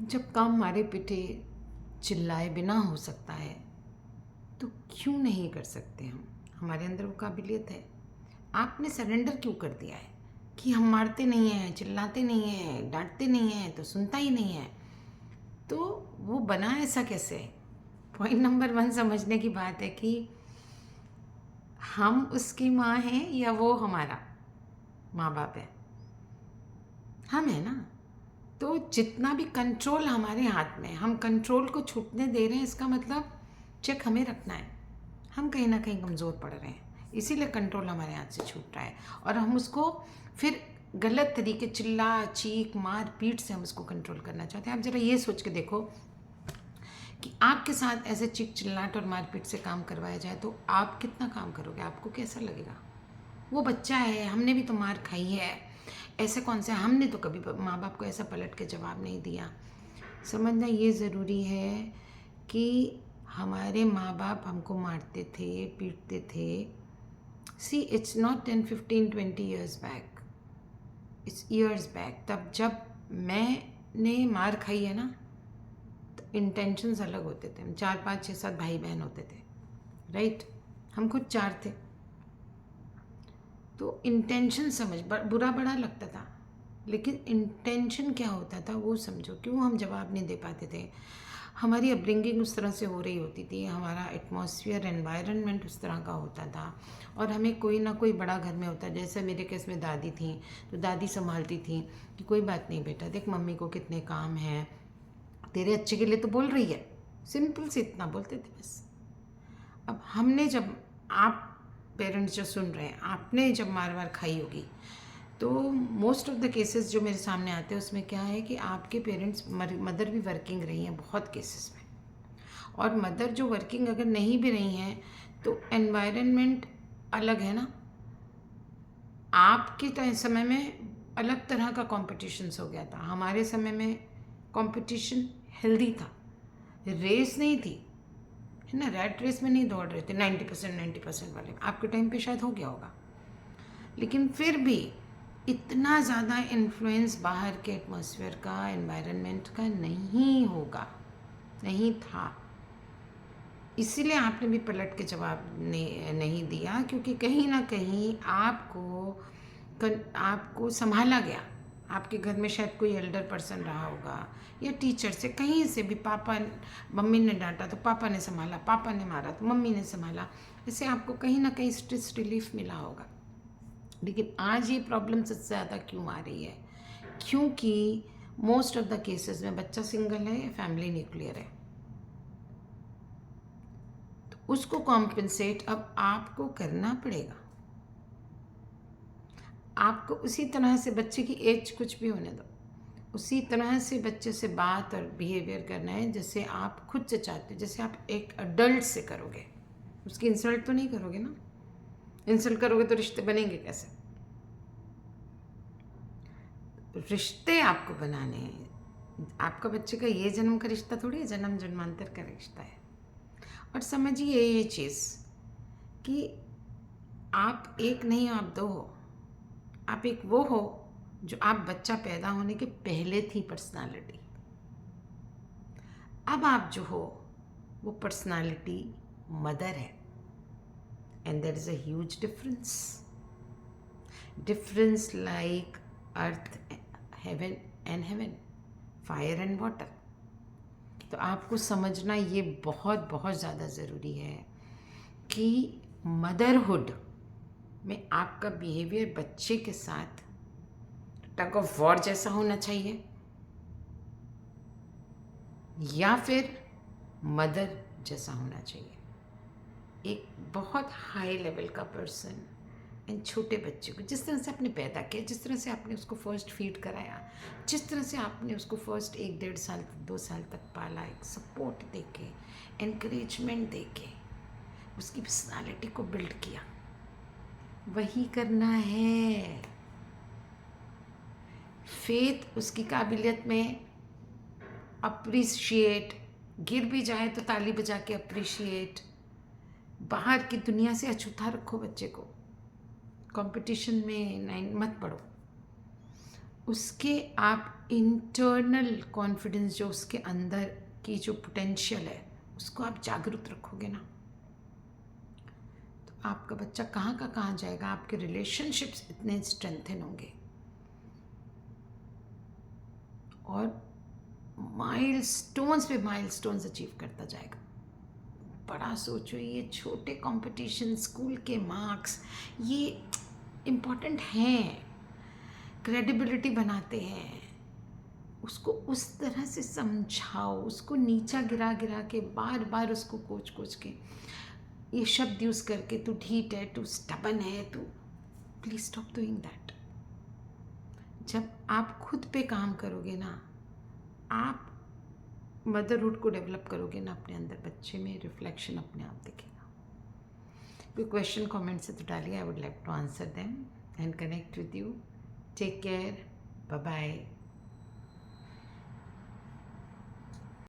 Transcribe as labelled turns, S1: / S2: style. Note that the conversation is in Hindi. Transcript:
S1: जब काम मारे पीटे चिल्लाए बिना हो सकता है तो क्यों नहीं कर सकते हम? हमारे अंदर वो काबिलियत है। आपने सरेंडर क्यों कर दिया है कि हम मारते नहीं हैं, चिल्लाते नहीं हैं, डांटते नहीं हैं तो सुनता ही नहीं है? तो वो बना ऐसा कैसे है? पॉइंट नंबर 1 समझने की बात है कि हम उसकी माँ हैं या वो हमारा माँ बाप है? हम है ना। तो जितना भी कंट्रोल हमारे हाथ में, हम कंट्रोल को छूटने दे रहे हैं, इसका मतलब चेक हमें रखना है। हम कहीं ना कहीं कमज़ोर पड़ रहे हैं, इसीलिए कंट्रोल हमारे हाथ से छूट रहा है और हम उसको फिर गलत तरीके, चिल्ला चीख मार पीट से हम उसको कंट्रोल करना चाहते हैं। आप ज़रा ये सोच के देखो कि आपके साथ ऐसे चीख चिल्लाट और मारपीट से काम करवाया जाए तो आप कितना काम करोगे? आपको कैसा लगेगा? वो बच्चा है, हमने भी तो मार खाई है। ऐसे कौन से, हमने तो कभी माँ बाप को ऐसा पलट के जवाब नहीं दिया। समझना ये ज़रूरी है कि हमारे माँ बाप हमको मारते थे, पीटते थे। See it's not 10, 15, 20 years back, it's years back. तब जब मैंने मार खाई है ना, तो इंटेंशंस अलग होते थे। हम 4, 5, 6, 7 भाई बहन होते थे, राइट? हम खुद 4 थे। तो इंटेंशन समझ, बुरा बड़ा लगता था, लेकिन इंटेंशन क्या होता था वो समझो। क्यों हम जवाब नहीं दे पाते थे? हमारी अपब्रिंगिंग उस तरह से हो रही होती थी, हमारा एटमॉस्फेयर, एनवायरनमेंट उस तरह का होता था, और हमें कोई ना कोई बड़ा घर में होता। जैसे मेरे केस में दादी थी, तो दादी संभालती थी कि कोई बात नहीं बेटा, देख मम्मी को कितने काम हैं, तेरे अच्छे के लिए तो बोल रही है। सिंपल से इतना बोलते थे बस। अब हमने जब, आप पेरेंट्स जो सुन रहे हैं, आपने जब मार मार खाई होगी, तो मोस्ट ऑफ द केसेस जो मेरे सामने आते हैं उसमें क्या है कि आपके पेरेंट्स, मदर भी वर्किंग रही हैं बहुत केसेस में। और मदर जो वर्किंग अगर नहीं भी रही हैं तो एनवायरनमेंट अलग है ना। आपके समय में अलग तरह का कॉम्पिटिशन्स हो गया था, हमारे समय में कंपटीशन हेल्दी था, रेस नहीं थी, है ना। रैट रेस में नहीं दौड़ रहे थे 90% वाले। आपके टाइम पे शायद हो गया होगा, लेकिन फिर भी इतना ज़्यादा इन्फ्लुएंस बाहर के एटमॉस्फेयर का, एनवायरनमेंट का नहीं होगा, नहीं था। इसीलिए आपने भी पलट के जवाब नहीं दिया, क्योंकि कहीं ना कहीं आपको संभाला गया। आपके घर में शायद कोई एल्डर पर्सन रहा होगा, या टीचर से, कहीं से भी। पापा, मम्मी ने डांटा तो पापा ने संभाला, पापा ने मारा तो मम्मी ने संभाला। इससे आपको कहीं ना कहीं स्ट्रेस रिलीफ मिला होगा। लेकिन आज ये प्रॉब्लम सबसे ज़्यादा क्यों आ रही है? क्योंकि मोस्ट ऑफ द केसेस में बच्चा सिंगल है, फैमिली न्यूक्लियर है। तो उसको कॉम्पेंसेट अब आपको करना पड़ेगा। आपको उसी तरह से, बच्चे की एज कुछ भी होने दो, उसी तरह से बच्चे से बात और बिहेवियर करना है जैसे आप खुद से चाहते हो, जैसे आप एक अडल्ट से करोगे। उसकी इंसल्ट तो नहीं करोगे ना। इंसल्ट करोगे तो रिश्ते बनेंगे कैसे? रिश्ते आपको बनाने हैं। आपका बच्चे का ये जन्म का रिश्ता थोड़ी है, जन्म जन्मांतर का रिश्ता है। और समझिए ये चीज़ कि आप एक नहीं हो, आप 2 हो। आप एक वो हो जो आप बच्चा पैदा होने के पहले थी पर्सनालिटी। अब आप जो हो वो पर्सनालिटी मदर है। And there is a huge difference like earth, heaven and heaven, fire and water. तो आपको समझना ये बहुत बहुत ज़्यादा ज़रूरी है कि मदरहुड में आपका बिहेवियर बच्चे के साथ टग ऑफ वॉर जैसा होना चाहिए, या फिर मदर जैसा होना चाहिए। एक बहुत हाई लेवल का पर्सन इन छोटे बच्चे को जिस तरह से आपने पैदा किया, जिस तरह से आपने उसको फर्स्ट फीड कराया, जिस तरह से आपने उसको फर्स्ट 1, 1.5 साल 2 साल तक पाला, एक सपोर्ट दे के, एनकरेजमेंट दे के उसकी पर्सनालिटी को बिल्ड किया, वही करना है। फेथ उसकी काबिलियत में अप्रिशिएट, गिर भी जाए तो ताली बजा के अप्रिशिएट। बाहर की दुनिया से अछूता रखो बच्चे को, कंपटीशन में नहीं मत पड़ो। उसके आप इंटरनल कॉन्फिडेंस जो उसके अंदर की जो पोटेंशियल है उसको आप जागरूक रखोगे ना, तो आपका बच्चा कहाँ का कहाँ जाएगा, आपके रिलेशनशिप्स इतने स्ट्रेंथन होंगे और माइलस्टोन्स पे माइलस्टोन्स अचीव करता जाएगा। बड़ा सोचो, ये छोटे कंपटीशन, स्कूल के मार्क्स ये इम्पोर्टेंट हैं, क्रेडिबिलिटी बनाते हैं, उसको उस तरह से समझाओ, उसको नीचा गिरा गिरा के बार बार उसको कोच कोच के ये शब्द यूज़ करके तू ढीठ है, तू स्टबन है, तू प्लीज स्टॉप डूइंग दैट। जब आप खुद पे काम करोगे ना, आप मदरहुड को डेवलप करोगे ना अपने अंदर, बच्चे में रिफ्लेक्शन अपने आप दिखेगा। कोई क्वेश्चन कमेंट से तो डालिए, I would like to answer them and connect with you. Take care, bye bye.